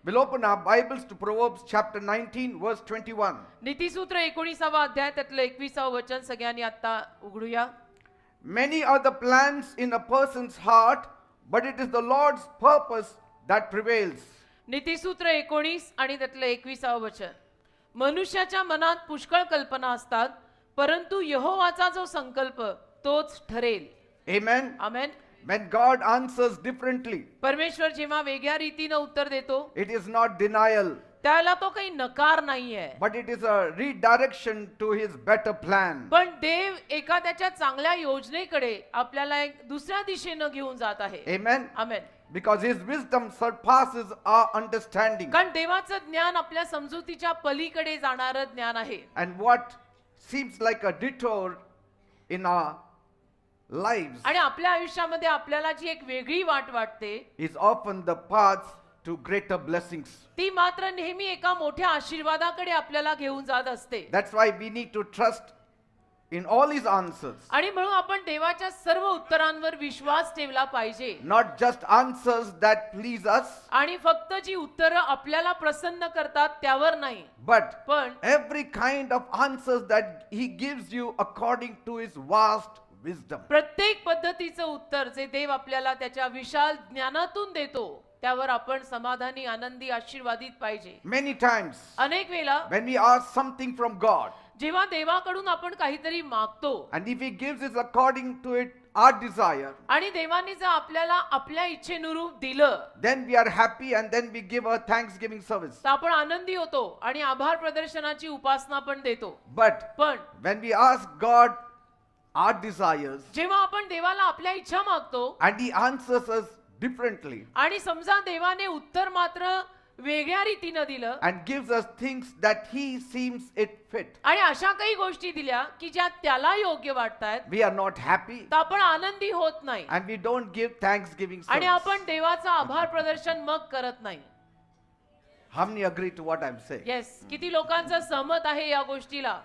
We'll open our Bibles to Proverbs chapter 19 verse 21. नीतिसूत्र 19वा अध्याय त्यातलं 21व वचन सगळ्यांनी आता उघडूया. Many are the plans in a person's heart, but it is the Lord's purpose that prevails. नीतिसूत्र 19 आणि त्यातलं 21व वचन. मनुष्याच्या मनात पुष्कळ कल्पना असतात, परंतु यहोवाचा जो संकल्प तोच ठरेल. Amen. Amen. When God answers differently, परमेश्वर जेव्हा वेगळ्या रीतीने उत्तर देतो, it is not denial, त्याला तो काही नकार नाहीये, but it is a redirection to his better plan. पण देव एका त्याच्या चांगल्या योजनेकडे आपल्याला एक दुसऱ्या दिशेने घेऊन जात आहे. Amen. Amen. Because his wisdom surpasses our understanding. कारण देवाचं ज्ञान आपल्या समजुतीच्या पलीकडे जाणारं ज्ञान आहे. And what seems like a detour in our lives आणि आपल्या आयुष्यामध्ये आपल्याला जी एक वेगळी वाट वाटते, is often the path to greater blessings. ती मात्र नेहमी एका मोठ्या आशीर्वादाकडे आपल्याला घेऊन जात असते. That's why we need to trust in all his answers. आणि म्हणून आपण देवाच्या सर्व उत्तरांवर विश्वास ठेवला पाहिजे. Not just answers that please us, आणि फक्त जी उत्तरं आपल्याला प्रसन्न करतात त्यावर नाही, but पण every kind of answers that he gives you according to his vast wisdom. प्रत्येक पद्धतीचं उत्तर जे देव आपल्याला त्याच्या विशाल ज्ञानातून देतो त्यावर आपण समाधानी, आनंदी, आशीर्वादित पाहिजे. Many times अनेक वेळा when we ask something from God, जेव्हा देवाकडून आपण काहीतरी मागतो and if he gives it according to it our desire, आणि देवाने जर आपल्याला आपल्या इच्छेनुरूप दिलं, then we are happy and then we give a thanksgiving service. तर आपण आनंदी होतो आणि आभार प्रदर्शनाची उपासना पण देतो. But पण when we ask God our desires जेव्हा आपण देवाला आपल्या इच्छा मागतो and he answers us differently आणि समजा देवाने उत्तर मात्र वेगळ्या रीतीनं दिलं and gives us things that he seems it fit, आणि अशा काही गोष्टी दिल्या की ज्या त्याला योग्य वाटतात, we are not happy तर आपण आनंदी होत नाही and we don't give thanksgiving आणि service. आपण देवाचं आभार प्रदर्शन मग करत नाही. How many agree to what I'm saying? Yes, किती लोकांचा सहमत आहे या गोष्टीला?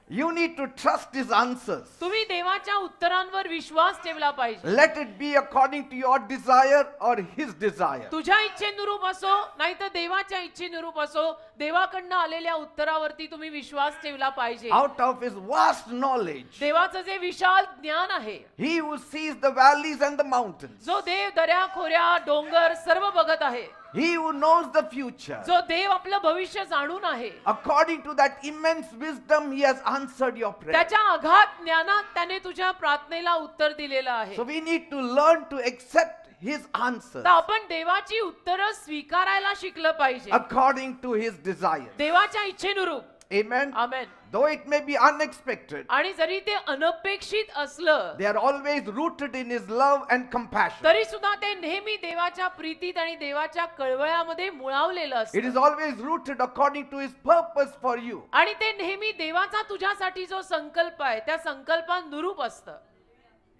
You need to trust his answers. तुम्ही देवाच्या उत्तरांवर विश्वास ठेवला पाहिजे. Let it be according to your desire or his desire. तुझ्या इच्छेनुरूप असो नाहीतर देवाच्या इच्छेनुरूप असो, देवाकडनं आलेल्या उत्तरावरती तुम्ही विश्वास ठेवला पाहिजे. Out of his vast knowledge, देवाचं जे विशाल ज्ञान आहे, he who sees the valleys and the mountains, जो देव दऱ्या खोऱ्या डोंगर सर्व बघत आहे, he who knows the future, जो देव आपलं भविष्य जाणून आहे, according to that immense wisdom he has answered your prayer. त्याच्या अगाध ज्ञानात त्याने तुझ्या प्रार्थनेला उत्तर दिलेलं आहे. So we need to learn to accept his answers तर आपण देवाची उत्तरं स्वीकारायला शिकलं पाहिजे according to his desire. देवाच्या इच्छेनुरूप. Amen. Amen. Though it may be unexpected, आणि जरी ते अनपेक्षित असलं they are always rooted in his love and compassion. तरी सुद्धा ते नेहमी देवाच्या प्रीतीत आणि देवाच्या कळवळ्यामध्ये मुळावलेलं It is असतं always rooted according to his purpose for you. आणि ते नेहमी देवाचा तुझ्यासाठी जो संकल्प आहे त्या संकल्पानुरूप असतं.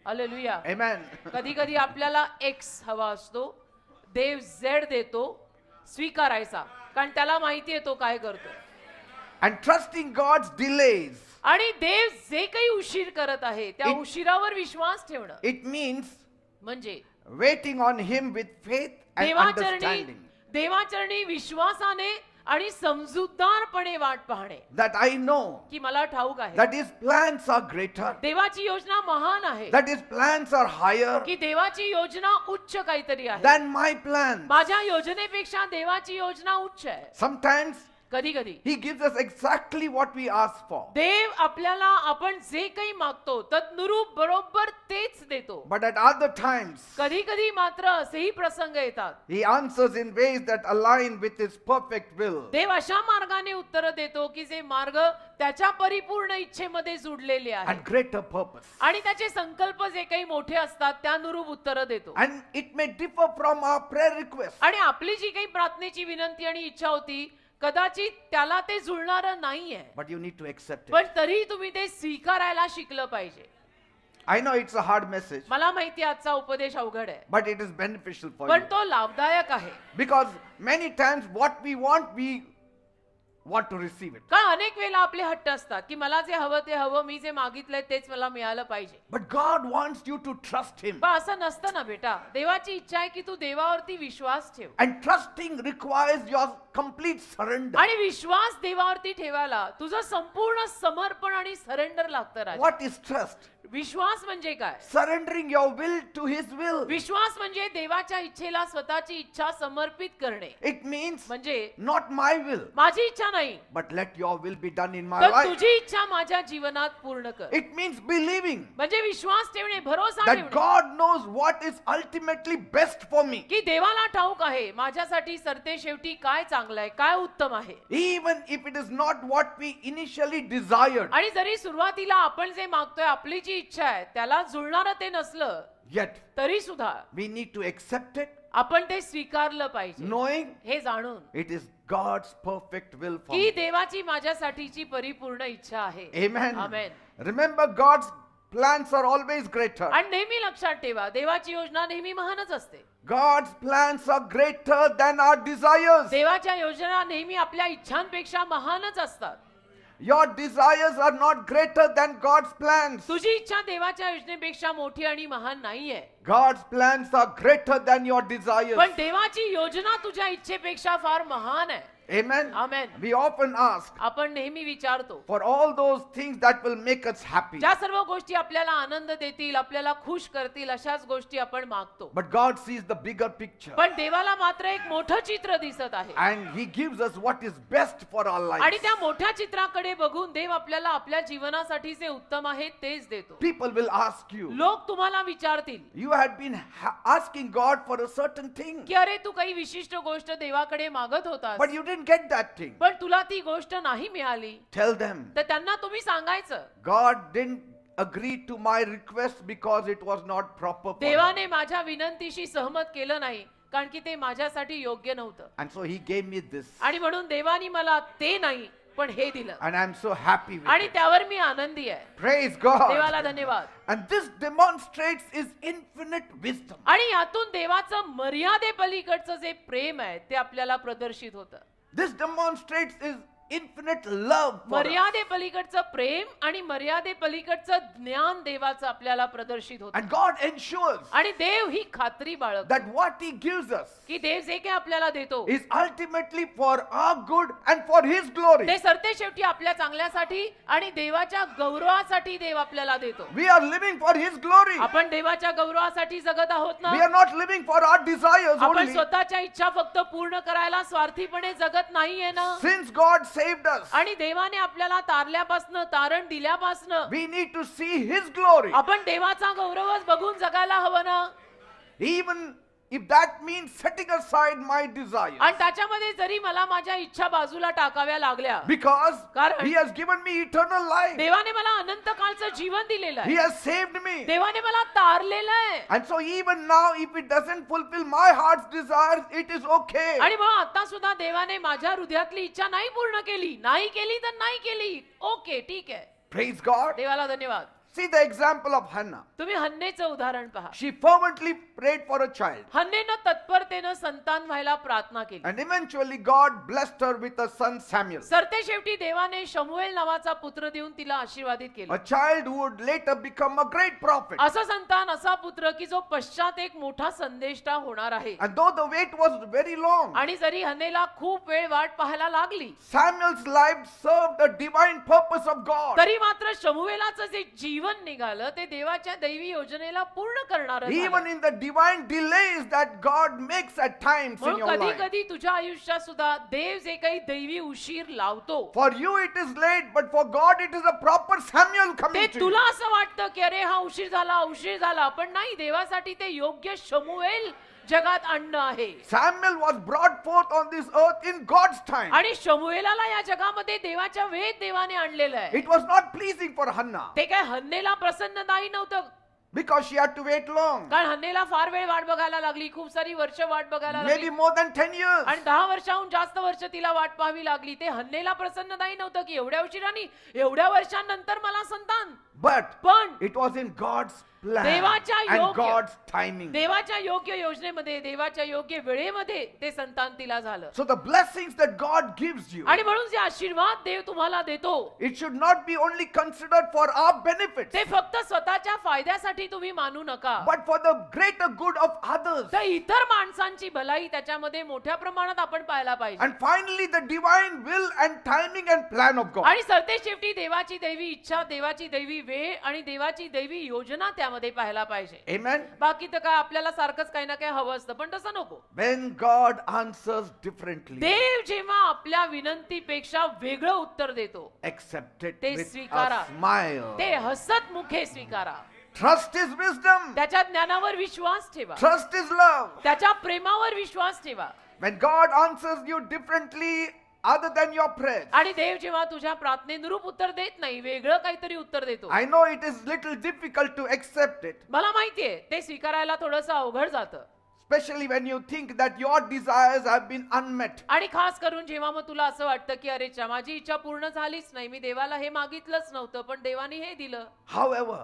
हालेलुया. Amen. कधी कधी आपल्याला एक्स हवा असतो, देव झेड देतो, स्वीकारायचा, कारण त्याला माहिती आहे तो काय करतो. And trusting God's delays, आणि देव जे काही उशीर करत आहे त्या उशिरावर विश्वास ठेवणं it means म्हणजे waiting on him with faith and देवाचरणी understanding. देवाचरणी विश्वासाने आणि समजूतदारपणे वाट पाहणे. That I know की मला ठाऊक आहे that his plans are greater, देवाची योजना महान आहे, that his plans are higher की देवाची योजना उच्च काहीतरी आहे. than my plans. माझ्या योजनेपेक्षा देवाची योजना उच्च आहे. Sometimes कधी कधी he gives us exactly what we ask for, देव आपल्याला आपण जे काही मागतो तद्नुरूप बरोबर तेच देतो. but at other times कधी कधी मात्र असेही प्रसंग येतात, he answers in ways that align with his perfect will देव अशा मार्गाने उत्तर देतो की जे मार्ग त्याच्या परिपूर्ण इच्छेमध्ये जुडलेले आहेत and greater purpose. आणि त्याचे संकल्प जे काही मोठे असतात त्यानुरूप उत्तर देतो. And it may differ from our prayer request, आणि आपली जी काही प्रार्थनेची विनंती आणि इच्छा होती कदाचित त्याला ते जुळणारं नाहीये, but you need to accept it. पण तरी तुम्ही ते स्वीकारायला शिकलं पाहिजे. I know it's a hard message, मला माहिती आजचा उपदेश अवघड आहे, but it is beneficial for पण you. तो लाभदायक आहे. Because many times what we want, we want to receive it. का अनेक वेळेला आपले हट्ट असतात की मला जे हवं ते हवं, मी जे मागितलंय तेच मला मिळालं पाहिजे. But God wants you to trust Him. पण असं नसतं ना बेटा. देवाची इच्छा आहे की तू देवावरती विश्वास ठेव. And trusting requires your complete surrender. आणि विश्वास देवावरती ठेवायला तुझं संपूर्ण समर्पण आणि सरेंडर लागतं राजा. What is trust? विश्वास म्हणजे काय? Surrendering your will to His will. विश्वास म्हणजे देवाच्या इच्छेला स्वतःची इच्छा समर्पित करणे. It means म्हणजे not my will, माझी इच्छा नाही, but let your will be done in my तर life. तुझी इच्छा माझ्या जीवनात पूर्ण कर. It means believing म्हणजे विश्वास ठेवणे, भरोसा that ठेवणे God knows what is ultimately best for me. की देवाला ठाऊक आहे माझ्यासाठी सरते शेवटी काय चांगलं आहे, काय उत्तम आहे. Even if it is not what we initially desired, आणि जरी सुरुवातीला आपण जे मागतोय, आपली जी इच्छा आहे त्याला जुळणारं ते नसलं yet तरी सुद्धा we need to accept it, आपण ते स्वीकारलं पाहिजे, knowing हे जाणून it is God's perfect will for की me. देवाची माझ्यासाठीची परिपूर्ण इच्छा आहे. Amen. Amen. Remember, God's plans are always greater. आणि नेहमी लक्षात ठेवा, देवाची योजना नेहमी महानच असते. God's plans are greater than our desires. देवाच्या योजना नेहमी आपल्या इच्छांपेक्षा महानच असतात. Your desires are not greater than God's plans. तुझी इच्छा देवाच्या योजनेपेक्षा मोठी आणि महान नाहीये. God's plans are greater than your desires. पण देवाची योजना तुझ्या इच्छेपेक्षा फार महान आहे. Amen. Amen. We often ask आपण नेहमी विचारतो, for all those things that will make us happy. ज्या सर्व गोष्टी आपल्याला आनंद देतील, आपल्याला खुश करतील, अशाच गोष्टी आपण मागतो. But God sees the bigger picture. पण देवाला मात्र एक मोठं चित्र दिसत आहे. And He gives us what is best for our आणि lives. त्या मोठ्या चित्राकडे बघून देव आपल्याला आपल्या जीवनासाठी जे उत्तम आहे तेच देतो. People will ask you, लोक तुम्हाला विचारतील you had been asking God for a certain thing, की अरे तू काही विशिष्ट गोष्ट देवाकडे मागत होतास, but you didn't get that thing. पण तुला ती गोष्ट नाही मिळाली. Tell them, तर त्यांना तुम्ही सांगायचं, God didn't agree to my request because it was not proper for me. देवाने माझ्या विनंतीशी सहमत केलं नाही कारण की ते माझ्यासाठी योग्य नव्हतं. And so He gave me this. आणि म्हणून देवाने मला ते नाही पण हे दिलं. And I'm so happy with आणि it. त्यावर मी आनंदी आहे. Praise God. देवाला धन्यवाद. And this demonstrates His infinite wisdom. आणि यातून देवाचं मर्यादेपलीकडचं जे प्रेम आहे ते आपल्याला प्रदर्शित होतं. This demonstrates His infinite love for us. मर्यादेपलीकडचं प्रेम आणि मर्यादेपलीकडचं ज्ञान देवाचं आपल्याला प्रदर्शित होतं. And God ensures आणि देव ही खात्री बाळगतो that what He gives us की देव जे काही आपल्याला देतो is ultimately for our good and for His glory. ते सरते शेवटी आपल्या चांगल्यासाठी आणि देवाच्या गौरवासाठी देव आपल्याला देतो. We are living for His glory. आपण देवाच्या गौरवासाठी जगत आहोत ना. We are not living for our desires आपण only. स्वतःच्या इच्छा फक्त पूर्ण करायला स्वार्थीपणे जगत नाहीये ना. Since God saved us, आणि देवाने आपल्याला तारल्यापासनं, तारण दिल्यापासनं we need to see His glory. आपण देवाचा गौरवच बघून जगायला हवं ना. Even if that means setting aside my desires. आणि त्याच्यामध्ये जरी मला माझ्या इच्छा बाजूला टाकाव्या लागल्या, Because कारण He has given me eternal life. देवाने मला अनंत काळचं जीवन दिलेलं He आहे. has saved me. देवाने मला तारलेलं आहे. And so even now, if it doesn't fulfill my heart's desires, it is okay. आणि मग आता सुद्धा देवाने माझ्या हृदयातली इच्छा नाही पूर्ण केली, नाही केली तर नाही केली, ओके ठीक आहे. Praise God. देवाला धन्यवाद. See the example of Hannah. तुम्ही हन्नेचं उदाहरण पहा. She fervently prayed for a child. हन्नेनं तत्परतेनं संतान व्हायला प्रार्थना केली. And eventually God blessed her with a son Samuel. सरते शेवटी देवाने शमूएल नावाचा पुत्र देऊन तिला आशीर्वादित A केले. child who would later become a great prophet. असा संतान, असा पुत्र की जो पश्चात एक मोठा संदेष्टा होणार आहे. And though the wait was very long, आणि जरी हन्नेला खूप वेळ वाट पाहायला लागली, Samuel's life served a divine purpose of God. तरी मात्र शमूएलाचं जे जीवन निघालं ते देवाच्या दैवी योजनेला पूर्ण करणार. Even in the divine delays that God makes at times in your कधी life. कधी तुझ्या आयुष्यात सुद्धा देव जे काही दैवी उशीर लावतो, For you it is late, but for God it is a proper Samuel ते coming to you. तुला असं वाटतं की अरे हा उशीर झाला, पण नाही, देवासाठी ते योग्य शमूएल जगात आणणं आहे. Samuel was brought forth on this earth in God's time. आणि शमूएलाला या जगामध्ये देवाच्या वेळेत देवाने आणलेलं आहे. It was not pleasing for Hannah ते काय हन्नेला प्रसन्नदायी नव्हतं, because she had to wait long. कारण हन्नेला फार वेळ वाट बघायला लागली, खूप सारी वर्ष वाट बघायला Maybe लागली, more than 10 years. आणि 10 वर्षाहून जास्त वर्ष तिला वाट पाहावी लागली. ते हन्नेला प्रसन्नदायी नव्हतं की एवढ्या उशिराने, एवढ्या वर्षांनंतर मला संतान. But पण it was in God's plan देवाच्या and योग्य- God's timing. देवाच्या योग्य योजनेमध्ये, देवाच्या योग्य वेळेमध्ये ते संतान तिला झालं. So the blessings that God gives you, आणि म्हणून जे आशीर्वाद देव तुम्हाला देतो it should not be only considered for our benefits, ते फक्त स्वतःच्या फायद्यासाठी तुम्ही मानू नका, but for the greater good of others. तर इतर माणसांची भलाई त्याच्यामध्ये मोठ्या प्रमाणात आपण पाहायला पाहिजे. And finally, the divine will and timing and plan of God. आणि सरतेशेवटी देवाची दैवी इच्छा, देवाची दैवी वेळ आणि देवाची दैवी योजना त्यामध्ये पाहायला पाहिजे. Amen. बाकी तर काय आपल्याला सारखंच काही ना काही हवं असतं, पण तसं नको. When God answers differently, देव जेव्हा आपल्या विनंतीपेक्षा वेगळं उत्तर देतो, accept it ते with स्वीकारा. a smile. ते हसत मुखे स्वीकारा. Trust His wisdom. त्याच्या ज्ञानावर विश्वास ठेवा, Trust His love. त्याच्या प्रेमावर विश्वास ठेवा. When God answers you differently other than your prayers, आणि देव जेव्हा तुझ्या प्रार्थनेनुरूप उत्तर देत नाही, वेगळं काहीतरी उत्तर देतो, I know it is little difficult to accept it, मला माहितीये ते स्वीकारायला थोडंसं अवघड जातं. especially when you think that your desires have been unmet. आणि खास करून जेव्हा मग तुला असं वाटतं की अरे च्या माझी इच्छा पूर्ण झालीच नाही, मी देवाला हे मागितलंच नव्हतं पण देवाने हे दिलं. However,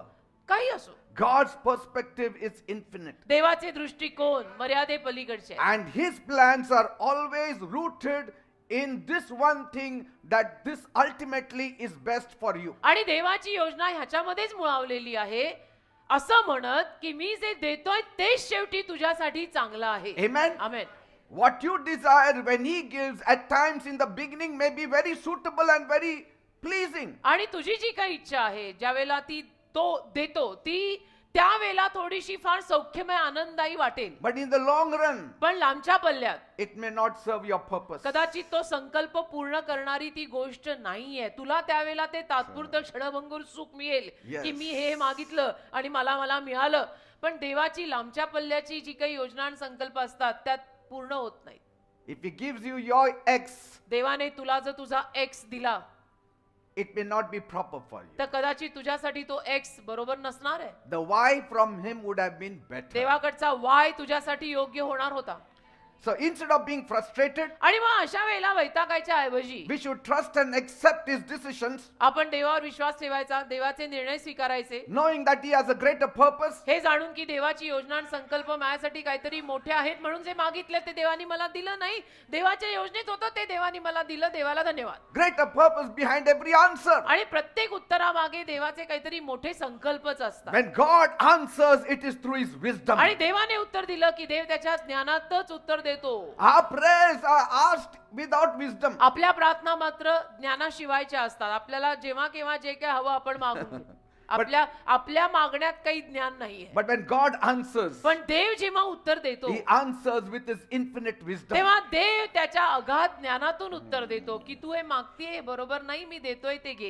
काही असो, God's perspective is infinite, देवाचे दृष्टिकोन मर्यादे पलीकडचे आहे. and His plans are always rooted in this one thing, that this ultimately is best for you. आणि देवाची योजना ह्याच्यामध्येच मुळावलेली आहे, असं म्हणत की मी जे देतोय तेच शेवटी तुझ्यासाठी चांगलं आहे. Amen. Amen. What you desire when He gives at times in the beginning may be very suitable and very pleasing. आणि तुझी जी काही इच्छा आहे, ज्या वेळेला ती तो देतो, ती त्यावेळेला थोडीशी फार सौख्यमय आनंददायी वाटेल, But in the long run, पण लांबच्या पल्ल्यात it may not serve your purpose. कदाचित तो संकल्प पूर्ण करणारी ती गोष्ट नाहीये. तुला त्यावेळेला ते तात्पुरतं क्षणभंगूर सुख मिळेल Yes. की मी हे मागितलं आणि मला मिळालं, पण देवाची लांबच्या पल्ल्याची जी काही योजना आणि संकल्प असतात त्यात पूर्ण होत नाही. If He gives you your X, देवाने तुला जर तुझा एक्स दिला it may not be proper for you. तर कदाचित तुझ्यासाठी तो एक्स बरोबर नसणार आहे. The Y from Him would have been better. देवाकडचा वाय तुझ्यासाठी योग्य होणार होता. So instead of being frustrated, आणि मग अशा वेळेला वैतागायच्या ऐवजी we should trust and accept His decisions, आपण देवावर विश्वास ठेवायचा, देवाचे निर्णय स्वीकारायचे, knowing that He has a greater purpose. हे जाणून की देवाची योजना आणि संकल्प माझ्यासाठी काहीतरी मोठे आहेत, म्हणून जे मागितले ते देवानी मला दिलं नाही, देवाच्या योजनेत होतं ते देवानी मला दिलं, देवाला धन्यवाद. Greater purpose behind every answer. आणि प्रत्येक उत्तरामागे देवाचे काहीतरी मोठे संकल्पच असतात. When God answers, it is through His wisdom. आणि देवाने उत्तर दिलं की देव त्याच्या ज्ञानातच उत्तर देतो. Our prayers are asked without wisdom. आपल्या प्रार्थना मात्र ज्ञानाशिवायच्या असतात. आपल्याला जेव्हा केव्हा जे काय हवं आपण मागू, आपल्या मागण्यात काही ज्ञान नाहीये. But when God answers, पण देव जेव्हा उत्तर देतो He answers with His infinite wisdom. तेव्हा देव त्याच्या अगाध ज्ञानातून उत्तर देतो की तू हे मागतीये बरोबर नाही, मी देतोय ते घे.